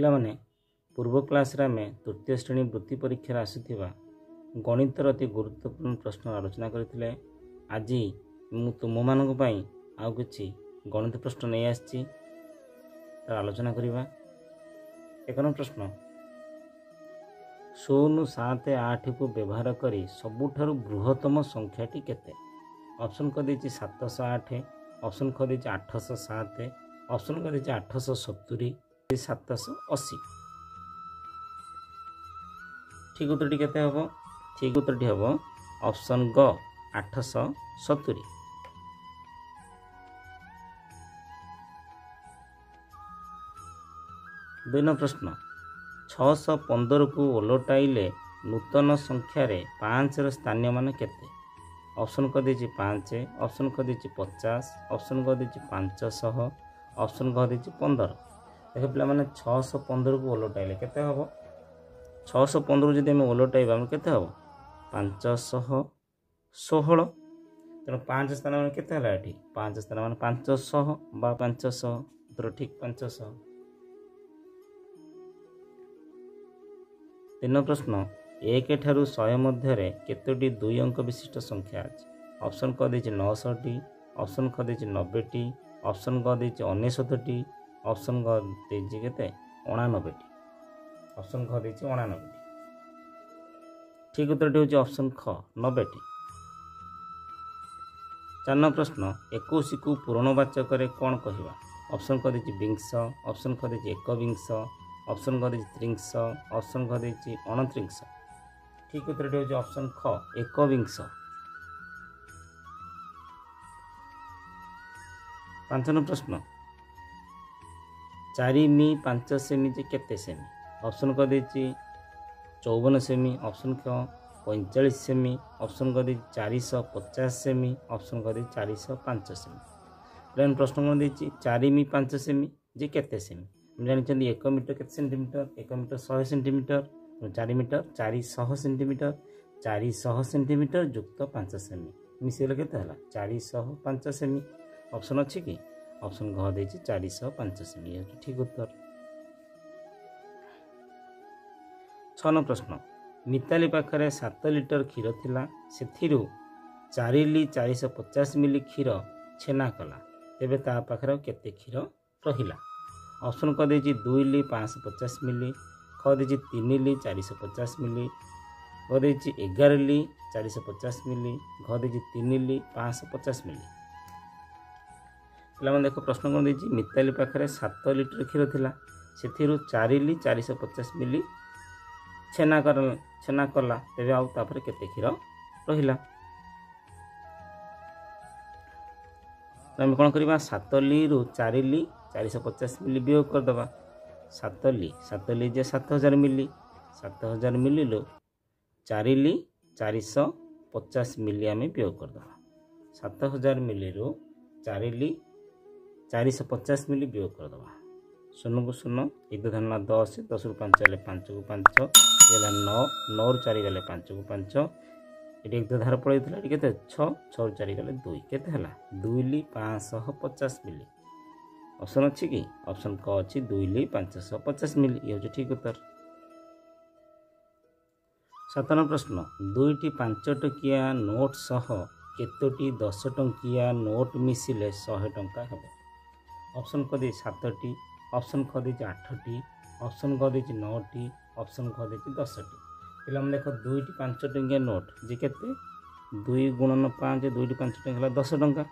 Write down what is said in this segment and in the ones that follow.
पिलामाने पूर्व क्लास आम तृतीय श्रेणी वृत्ति परीक्षा आसुवा गणितर अति गुरुत्वपूर्ण प्रश्न आलोचना करते। आज मु तुम मानक आउ कि गणित प्रश्न नहीं आसी तार आलोचना करवा। एक नंबर प्रश्न 0 7 8 को व्यवहार करी सबुठारु बृहत्तम संख्याटी केते? ऑप्शन क देछि 708, ऑप्शन क देछि 807, ऑप्शन क देछि 870, 780। ठीक उत्तरटी केते हबो? ठीक उत्तरटी हबो ऑप्शन ग 870। दुई नंबर प्रश्न 615 को ओलटाइले नूतन संख्यार 5 स्थानीय मान केते? ऑप्शन क देछि 5, ऑप्शन क देछि 50, ऑप्शन क देछि 500, ऑप्शन क देछि 15। देख पिला माने 615 को ओलटाइले केते हबो? 615 जदि हम ओलटाइबा केते हबो? 516। तेणु 5 स्थान मान केते हला एठी? 5 स्थान मान 500 बा 500। उत्तर ठीक 500। 3 प्रश्न 1 ठारू 100 मध्य केतोटी 2 अंक विशिष्ट संख्या अछि? ऑप्शन क देछि 69, ऑप्शन क देछि 90टी, ऑप्शन क देछि 69टी, ऑप्शन क देछि केते 89टी, ऑप्शन क देछि 89टी। ठीक उत्तरटी होछि ऑप्शन ख 90टी। 4 नंबर प्रश्न 21 को पूर्णवाचक कौन कहवा? ऑप्शन क देछि विंश, ऑप्शन क देछि एकविंश, ऑप्शन क देछि त्रिंश, ऑप्शन क देछि 29। ठीक उत्तरटी होछि ऑप्शन ख एकविंश। 5 नंबर प्रश्न 4 मी 5 सेमी जे केते सेमी? ऑप्शन क देछि 54 सेमी, ऑप्शन क 45 सेमी, ऑप्शन क देछि 450 सेमी, ऑप्शन क देछि 405 सेमी। प्लेन प्रश्न कौन देछि 4 मी 5 सेमी जे केते सेमी? हम जानिछन्ती 1 मीटर केते centimetre? 1 metre 100 centimetre. 4 metre 400 centimetre. 400 centimetre युक्त 5 सेमी मिसेले केते हला? 405 सेमी। ऑप्शन अछि कि? ऑप्शन घ देछि 405 सेमी। ये ठीक उत्तर। 6 नंबर प्रश्न मिताली पाखरे 7 लिटर क्षीर थिला, सेथिरु 4 ली 450 मिली क्षीर छेना कला, तेबे ता पाखरे केते क्षीर रहिला? ऑप्शन क देछि 2 ली 550 मिली, ख देछि 3 ली 450 मिली, ग देछि 11 ली 450 मिली, घ देछि 3 ली 550 मिली। पिला देखो प्रश्न कौन देछि मिताली पाखरे 7 लिटर क्षीर थिला, सेथिरु 4 ली 450 मिली छेना कला, तेबे आउ तापर केते क्षीर रहिला? तो आम कौन करवा 7 ली रु 4 ली 450 मिली वियोग कर दबा। 7 ली जे 7000 मिली, 7000 मिली लो 4 ली 450 मिली आम वियोग कर दबा। 7000 मिली रु 4 ली 450 मिली वियोग कर दबा। 0 को 0 एक दो धरना 10, 10 रु 5 गले 5 को 5 गला 9, 9 रु 4 गले 5 को 5, ये एक दो धार पड़े के 6, 6 रु 4 गले 2 केते हला? 2 ली 550 मिली। ऑप्शन अच्छी कि? ऑप्शन क अच्छी 2 ली 550 मिली। ये हूँ ठीक उत्तर। 7 नंबर प्रश्न 2टी 5 टंकिया नोट सह केतोटी 10 टंकिया नोट मिसिले 100 टंका हेबो? ऑप्शन क दे 7टी, ऑप्शन क दे 8टी, ऑप्शन क दे 9टी, ऑप्शन क दे 10टी। पिला हम देखो 2टी 5 टंकिया नोट जे केते 2 गुणन 5, 2टी 5 टंका हला 10 टंका।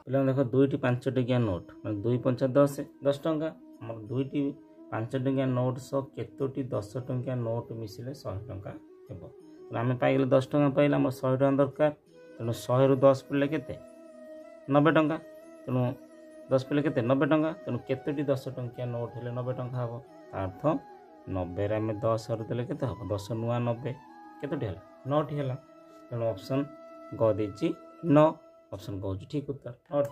पिला देखो 2टी 5 टंकिया नोट मतलब 2 5 10, 10 टंका। आम 2टी 5 टंकिया नोट सह केतोटी 10 टंकिया नोट मिसिले 100 टंका हेबो? आम पाइले 10 टंका पाइले आम 100 टंका दरकार, तेणु 100 रु 10 पड़े केते 90 टंका, तेणु 10 पड़े केते 90 टंका, तेणु केतोटी 10 टंकिया नोट हेले 90 टंका हेबो? अर्थ 90 रे आम 10 रु देले केते हेबो? 10 नुआ 90 केतोटी हला? 9टी हला। तेणु ऑप्शन ग देछि 9। ऑप्शन ग होछि ठीक उत्तर 9टी। 8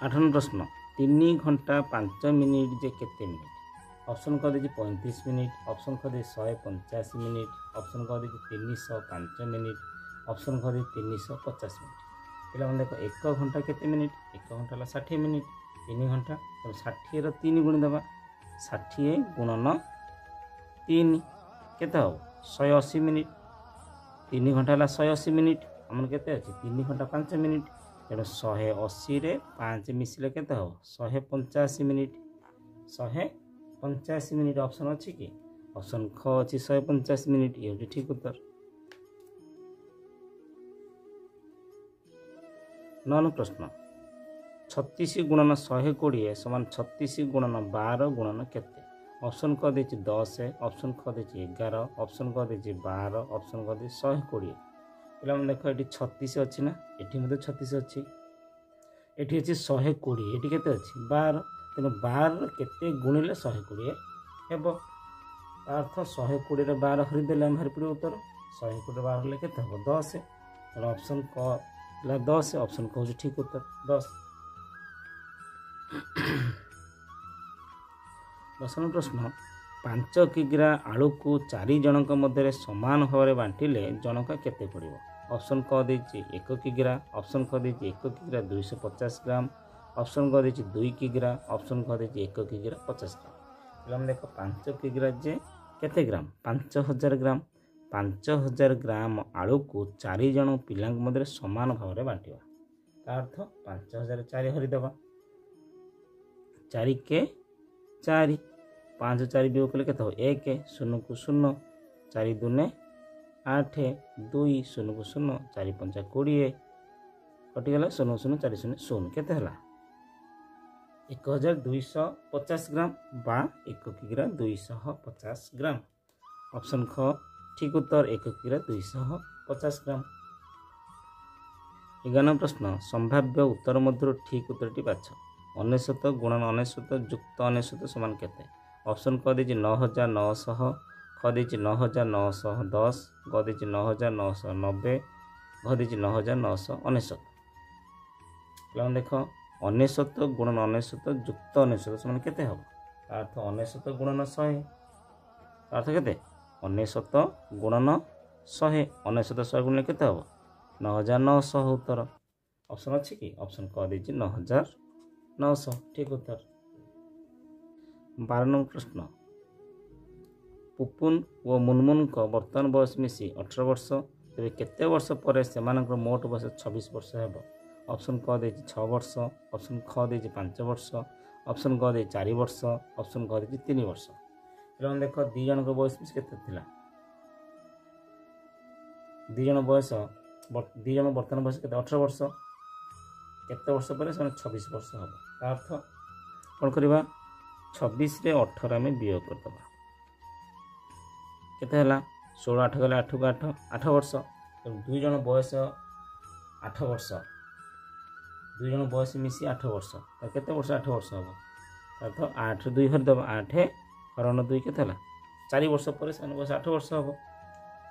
8 नंबर प्रश्न 3 घंटा 5 मिनिट जे केते मिनिट ऑप्शन कह दे 35 मिनिट ऑप्शन कह दे 185 मिनिट ऑप्शन कह दे 305 मिनिट ऑप्शन कह दे 350 मिनिट पे देख 1 घंटा केते मिनिट 1 घंटा 60 मिनिट 3 घंटा तो 60 रो 3 गुणी देवा 60 गुणन 3 केते हो 180 मिनिट 3 घंटा 180 मिनिट आम केते अच्छे 3 घंटा 5 मिनिट तेणु 180 रे 5 मिसिले केते हो 185 मिनिट 185 मिनिट ऑप्शन अच्छी कि ऑप्शन ख अच्छी 185 मिनिट ये हूँ ठीक उत्तर। 9 प्रश्न 36 गुणन 120 समान 36 गुणन 12 गुणन केते ऑप्शन कह दे 10 ऑप्शन कह दे 11 ऑप्शन कह दे 12 ऑप्शन कह दे 120 पे देख ये 36 अच्छी ना ये 36 अच्छी ये अच्छी 120 ये केते अच्छी 12 तेणु 12 केते गुणिले 120 हेब अर्थ 120 रे 12 हरिदेले हम हरि पड़े उत्तर 120 रे 12 हेले केते हम 10 तेणु ऑप्शन क 10 ऑप्शन कहूँ ठीक उत्तर 10। 10 प्रश्न 5 किग्रा आलू को 4 जनक मध्य समान भाव में बांटिले जनक केते पड़ो ऑप्शन कह दे 1 किग्रा ऑप्शन कह दे 1 किग्रा 250 ग्राम ऑप्शन कह दे 2 किग्रा ऑप्शन कह दे 1 किग्रा 50 ग्राम देख 5 किग्रा जे केते ग्राम 5000 ग्राम 5000 ग्राम आलू को 4 जन पिला मध्य समान भाव में बांटा अर्थ 5000 4 हरिदेवा 4 के 4 5 4 वियोग कले केते हो 1 0 को 0 4 दूने 8 2 0 को 0 4 5 20 कटिगला 0 0 4 0 0 केते हला 1250 ग्राम बा 1 किग्रा 250 ग्राम ऑप्शन ख ठीक उत्तर 1 किग्रा 250 ग्राम। 11 प्रश्न संभाव्य उत्तर मध्य ठीक उत्तरटी बाछ 99 गुणन 99 युक्त 99 समान केते ऑप्शन कह दे 9900 ख दे 9910 ग दे 9990 घ दे 9999 पे देख 99 गुणन 99 युक्त 99 समान केते हम अर्थ 99 गुणन 100 अर्थ केते 99 गुणन 100 99 100 गुणन केते हम 9900 उत्तर ऑप्शन अच्छी कि ऑप्शन कह दे 9900 ठीक उत्तर। 12 नंबर प्रश्न पुपुन व मुनमुन को वर्तमान बयस मिसी 18 वर्ष तेरे केते वर्ष पर से मोट बयस 26 वर्ष हेब ऑप्शन कह दे 6 वर्ष ऑप्शन ख दे 5 वर्ष ऑप्शन कह दे 4 वर्ष ऑप्शन कह दे 3 वर्ष पे देख 2 जन बयस मिसी केते थिला 2 जन बयस 2 जन वर्तमान बयस केते 18 वर्ष केते वर्ष पर 26 वर्ष हम अर्थ कौन करवा 26 रे 18 आम वियोग करदे केते हला 16 8 गले 8 को 8 8 वर्ष 2 जन बयस 8 वर्ष 2 जन बयस मिसी 8 वर्ष तो केते वर्ष 8 वर्ष हम अर्थ 8 2 हरदब 8 हरण 2 केते हला 4 वर्ष पर से बयस 8 वर्ष हम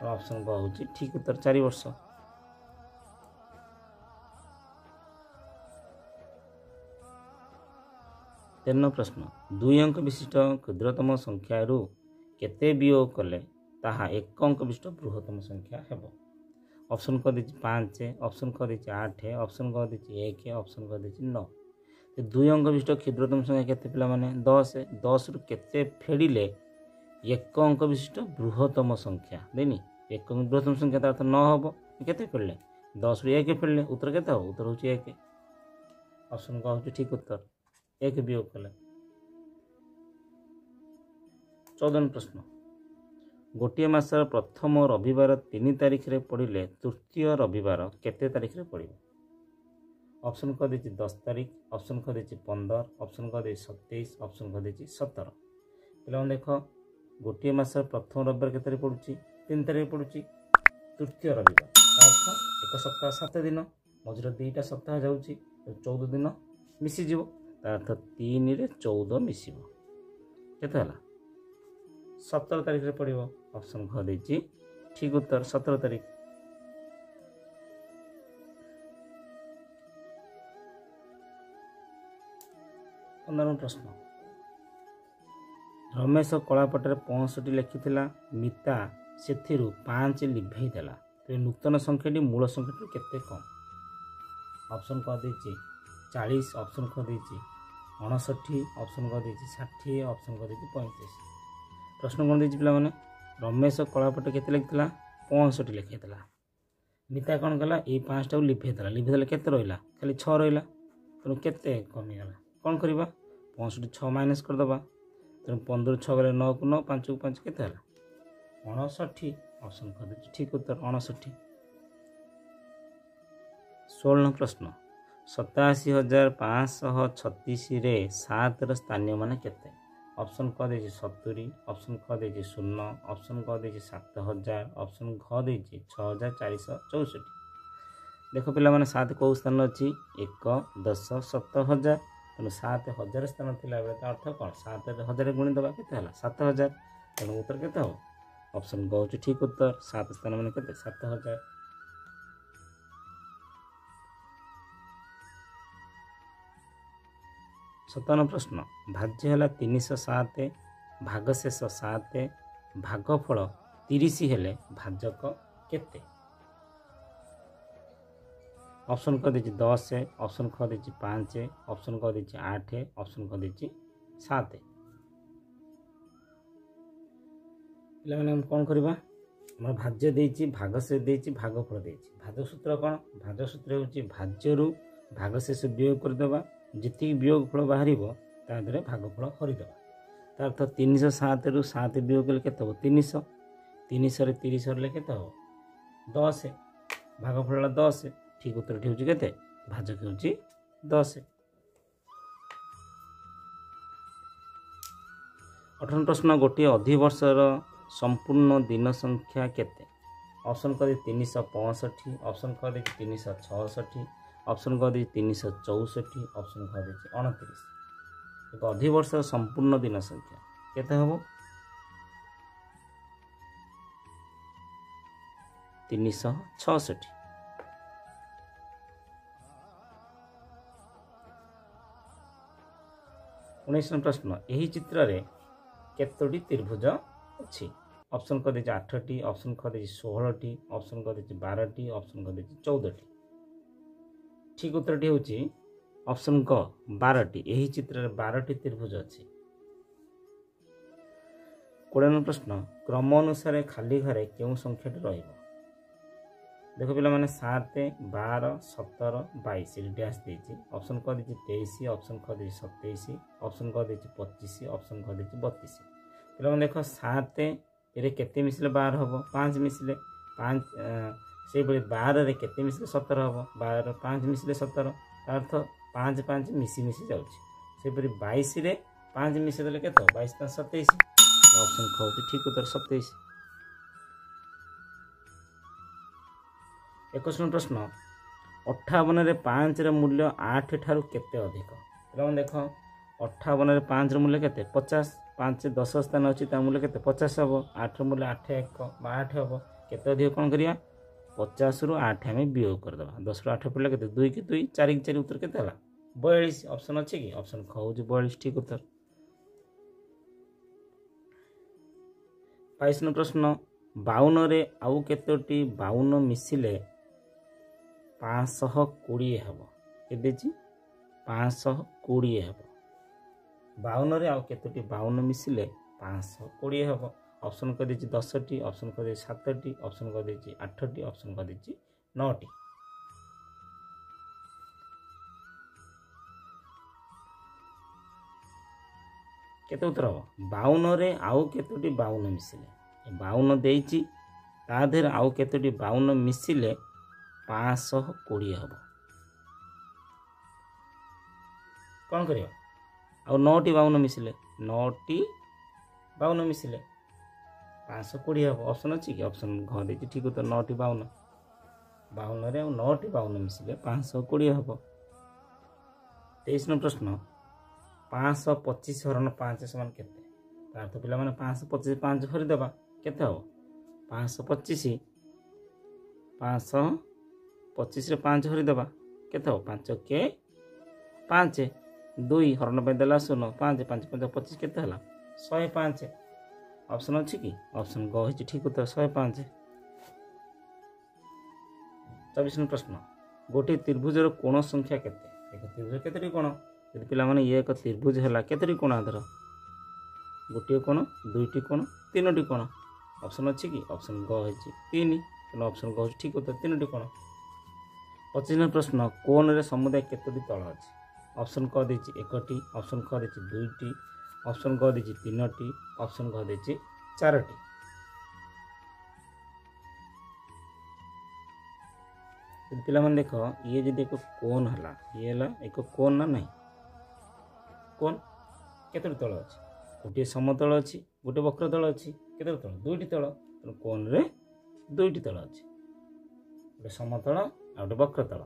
ऑप्शन कहूँ ठीक उत्तर 4 वर्ष। 13 प्रश्न 2 अंक विशिष्ट क्षुद्रतम संख्या रु केते वियोग कले ताहा 1 अंक विशिष्ट बृहत्तम संख्या हेबो ऑप्शन कह दे 5 ऑप्शन कह दे 8 ऑप्शन कह दे 1 ऑप्शन कह दे 9 तो 2 अंक विशिष्ट क्षुद्रतम संख्या केते पिला माने 10 10 रु केते फेडिले 1 अंक विशिष्ट बृहत्तम संख्या देनी 1 अंक बृहत्तम संख्या अर्थ 9 हबो केते फेडले 10 रु 1 फेडले उत्तर केते हो उत्तर होची 1 ऑप्शन कहूँ ठीक उत्तर 1 वियोग कले। 14 प्रश्न गोटे मासर प्रथम रविवार 3 तारिख रे पड़िले तृतीय रविवार केते तारिख रे पड़िबो ऑप्शन कह दे 10 तारिख ऑप्शन कह दे 15 ऑप्शन कह दे 27 ऑप्शन कह दे 17 पे देख गोटे मासर प्रथम रविवार केते पड़ुची 3 तारिख पड़ुची तृतीय रविवार अर्थ 1 सप्ताह 7 दिन मझिर 2टा सप्ताह जाउची 14 दिन मिसी जीवो अर्थ 3 रे 14 मिसिबो केते हला 17 तारिख रे पड़िबो ऑप्शन कह देछि ठीक उत्तर 17 तारिख। 15 15 प्रश्न रमेश कलापटे 65 लिखिथिला मिता सेथिरु 5 लिभेई देला तो नूतन संख्याटी मूल संख्याटी केते कम ऑप्शन कह देछि 40 ऑप्शन कह देछि 59 ऑप्शन कह देछि 60 ऑप्शन कह देछि 35 प्रश्न कौन देछि पिला माने रमेश कलापटे केते लिखिथिला 65 लिखिथिला मिता कौन कला ये 5 टा लिभेई देला केते रहिला खाली 6 रहिला तेणु केते कमी गला कौन करबा 65 6 माइनस कर दबा तेणु 15 6 गले 9 को 9 5 को 5 केते हला 59 ऑप्शन कर दे ठीक उत्तर 59 16 प्रश्न 87,536 रे 7 र स्थानीय माने केते ऑप्शन कह दे 70 ऑप्शन कह दे 0 ऑप्शन कह दे 7000 ऑप्शन कह दे 6464 देखो पिला माने 7 को स्थान अछि 1 10 7000 तेणु 7000 स्थान थिला बेले अर्थ कौन 7000 गुणी दबा केते हला 7000 तेणु उत्तर केते हो ऑप्शन ग होची ठीक उत्तर 7 स्थान माने केते 7000 57 प्रश्न भाज्य हला 307 भागशेष 7 भागफल 30 हेले भाजक केते ऑप्शन कह दीजिए 10 ऑप्शन कह दीजिए 5 ऑप्शन कह दीजिए 8 ऑप्शन कह दीजिए 7 पे कौन करवा भाज्य देछि भागशेष देछि भागफल देछि भाजसूत्र कौन भाजसूत्र होछि भाज्यरु भागशेष वियोग करदेवा जी वियोगफल बाहर तादे भागफल हरिदेवा तार अर्थ 307 रु 7 वियोग कले केते हो 300 300 रे 30 हरले केते हो 10 भागफल 10 ठीक उत्तर होची केते भाजक होची 10 18 प्रश्न गोटे अधिवर्षर संपूर्ण दिन संख्या केते ऑप्शन कह 365 ऑप्शन कह 366 ऑप्शन कह 364 ऑप्शन कह 29 एक अधिवर्षर संपूर्ण दिन संख्या केते हबो 366 19 प्रश्न यही चित्र रे केतोटी त्रिभुज अच्छी ऑप्शन कह 8टी ऑप्शन कह 16टी ऑप्शन कह 12टी ऑप्शन कह 14टी ठीक उत्तर होची ऑप्शन क 12टी यही चित्र रे 12टी त्रिभुज अच्छी 20 प्रश्न क्रम अनुसार खाली घरे केउ संख्याटी रहिबो देखो पिला माने 7 12 17 22 डैश देछि ऑप्शन कह देछि 23 ऑप्शन कह देछि 27 ऑप्शन कह देछि 25 ऑप्शन कह देछि 32 पिला माने देखो 7 रे केते मिसले 12 हबो 5 मिसले 5 से बळे 12 रे केते मिसले 17 हबो 12 5 मिसले 17 अर्थ 5 5 मिसी मिसी जाउछि से बळे 22 रे 5 मिसे देले केते 22 5 27 ऑप्शन ख होछि ठीक उत्तर 27 21 प्रश्न 58 रे 5 रे मूल्य 8 ठारू केते अधिक पिला देख 58 रे 5 रे मूल्य केते 50 5 10 स्थान अछि ता मूल्य केते 50 हबो 8 रे मूल्य 8 1 8 हबो केते अधिक कोन करिया 50 रु 8 हमें वियोग कर देबा 10 रु 8 पड़ले केते 2 की 2 4 की 4 उत्तर केते हला 42 ऑप्शन अछि कि ऑप्शन ख होछि 42 ठीक उत्तर 22 प्रश्न 52 रे आउ केतोटी 52 मिसिले 520 हबो केते छी 520 हबो 52 रे आउ केतोटी 52 मिसिले 520 हबो ऑप्शन कर देछि 10टी ऑप्शन कर देछि 7टी ऑप्शन कर देछि 8टी ऑप्शन कर देछि 9टी केते उत्तर हबो 52 रे आउ केतोटी 52 मिसिले 52 देछि ता देर आउ केतोटी 52 मिसिले 520 हबो कौन करियो आउ 9टी 52 मिसिले 9टी 52 मिसिले 520 हबो ऑप्शन अछि कि ऑप्शन घ देछि ठीक उत्तर 9टी 52 52 रे 9टी 52 मिसिले 520 हबो 23 प्रश्न 525 हरण 5 समान केते तार तो पिला माने 525 5 हरि देबा केते हबो 525 525 रे 5 हरि देबा केते हबो 5 के 5 2 हरण पे देला 0 5 5 5 25 केते हला 105 ऑप्शन अच्छी कि ऑप्शन ग होची ठीक उत्तर 105। 24 प्रश्न गोटे त्रिभुजर कोण संख्या केते एक त्रिभुज केतरी कोण यदि पिला माने ये एक त्रिभुज हला केतरी कोण आधर गोटे कोण दुईटी कोण तीनोटी कोण ऑप्शन अच्छी कि ऑप्शन ग होची 3 तेना ऑप्शन ग होची ठीक उत्तर तीनोटी कोण। 25 प्रश्न कोण रे समुदाय केतोटी तळ अछि ऑप्शन क देछि एकटी ऑप्शन ख देछि दुईटी ऑप्शन ग देछि तीनोटी ऑप्शन घ देछि चारोटी। पिला मन देख ये जदि एक कोण हला ये हला एक कोण ना नहीं कोण केतोटी तळ अछि गोटे समतल अछि गोटे वक्र तळ अछि केतोटी तळ दुईटी तळ कोण रे दुईटी तळ अछि गोटे समतल आ गोटे वक्र तळ।